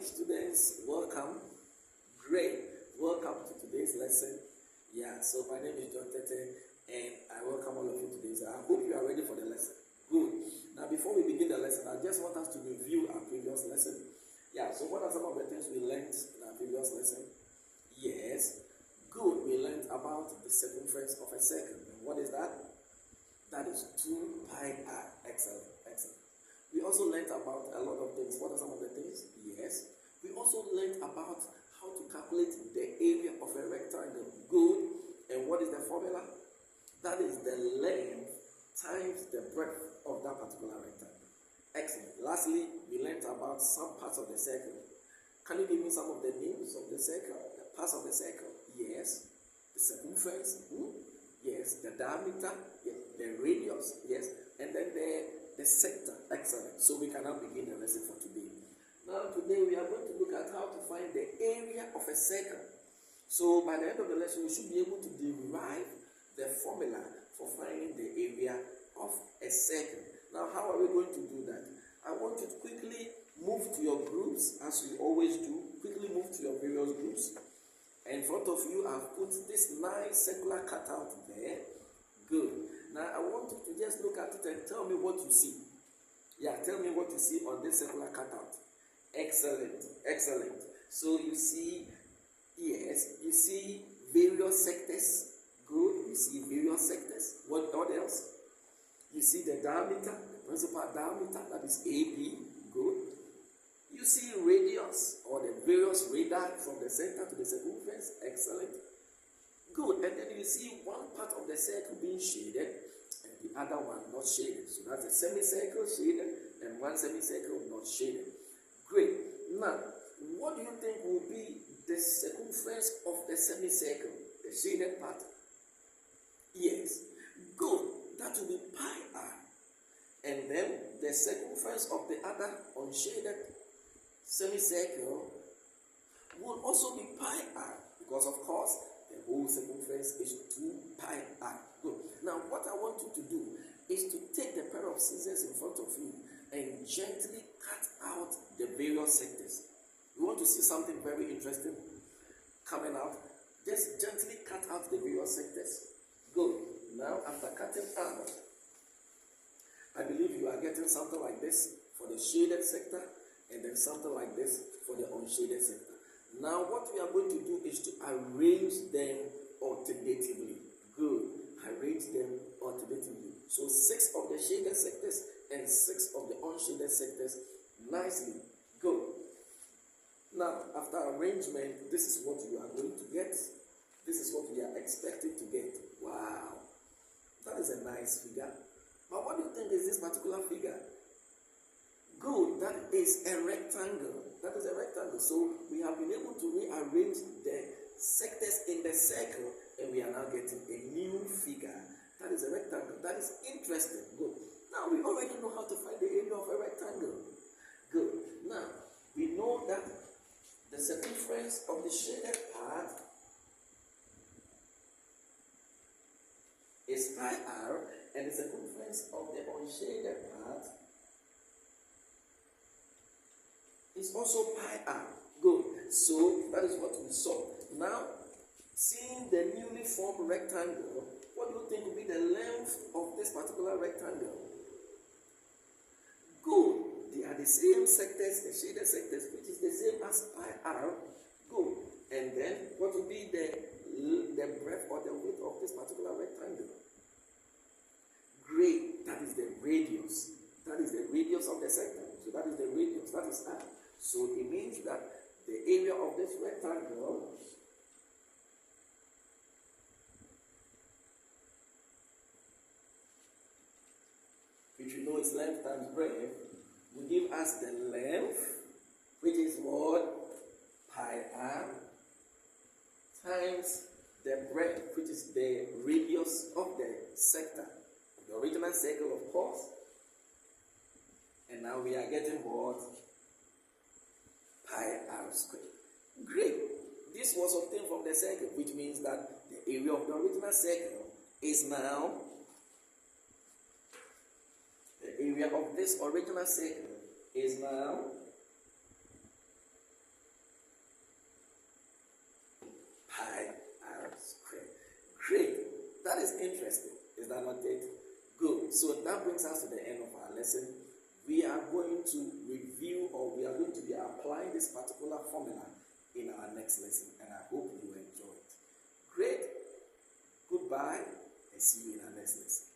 students, welcome. Great. Welcome to today's lesson. Yeah, so my name is John Tete and I welcome all of you today. So I hope you are ready for the lesson. Good. Now, before we begin the lesson, I just want us to review our previous lesson. Yeah, so what are some of the things we learned in our previous lesson? Yes. Good. We learned about the circumference of a circle. And what is that? That is 2 pi r. Excellent. Excellent. We also learned about a lot of things. What are some of the things? Yes. We also learned about how to calculate the area of a rectangle. Good. And what is the formula? That is the length times the breadth of that particular rectangle. Excellent. Lastly, we learned about some parts of the circle. Can you give me some of the names of the circle? The parts of the circle? Yes. The circumference? Yes. The diameter? Yes. The radius? Yes. And then the sector. Excellent. So we can now begin the lesson for today. Now today we are going to look at how to find the area of a circle. So by the end of the lesson, we should be able to derive the formula for finding the area of a circle. Now how are we going to do that? I want you to quickly move to your groups, as we always do. Quickly move to your various groups. And in front of you, I've put this nice circular cutout there. Good. Now I want you to just look at it and tell me what you see. Yeah, tell me what you see on this circular cutout. Excellent. Excellent. So you see, yes, you see various sectors. Good. You see various sectors. What else? You see the diameter, the principal diameter, that is AB. Good. You see radius or the various radii from the center to the circumference. Excellent. Good. And then you see one part of the circle being shaded and the other one not shaded. So that's a semicircle shaded and one semicircle not shaded. Great. Now, what do you think will be the circumference of the semicircle, the shaded part? Yes. Good. That will be pi r. And then the circumference of the other unshaded semicircle will also be pi r, because of course the whole circumference is 2 pi r. Good. Now what I want you to do is to take the pair of scissors in front of you and gently cut out the various sectors. You want to see something very interesting coming out? Just gently cut out the various sectors. Good. Now after cutting out, I believe you are getting something like this for the shaded sector and then something like this for the unshaded sector. Now what we are going to do is to arrange them alternatively. Good. Arrange them alternatively. So 6 of the shaded sectors and 6 of the unshaded sectors nicely. Good. Now after arrangement, this is what you are going to get. This is what we are expected to get. Wow. That is a nice figure. But what do you think is this particular figure? Good, that is a rectangle. That is a rectangle. So we have been able to rearrange the sectors in the circle and we are now getting a new figure. That is a rectangle. That is interesting. Good. Now we already know how to find the area of a rectangle. Good. Now we know that the circumference of the shaded part is pi r, and the circumference of the unshaded part is also pi r. Good. So that is what we saw. Now, seeing the newly formed rectangle, what do you think will be the length of this particular rectangle? Good. They are the same sectors, the shaded sectors, which is the same as pi r. Good. And then what will be the breadth or the width of this particular rectangle? Great. That is the radius. That is the radius of the sector. So that is the radius. That is r. So it means that the area of this rectangle which we know is length times breadth will give us the length, which is what? Pi r, times the breadth, which is the radius of the sector. The original circle, of course. And now we are getting what? Pi r squared. Great. This was obtained from the circle, which means that the area of the original circle is now, the area of this original circle is now That is interesting. Is that not it? Good. So that brings us to the end of our lesson. We are going to review, or we are going to be applying this particular formula in our next lesson, and I hope you enjoy it. Great. Goodbye, and see you in our next lesson.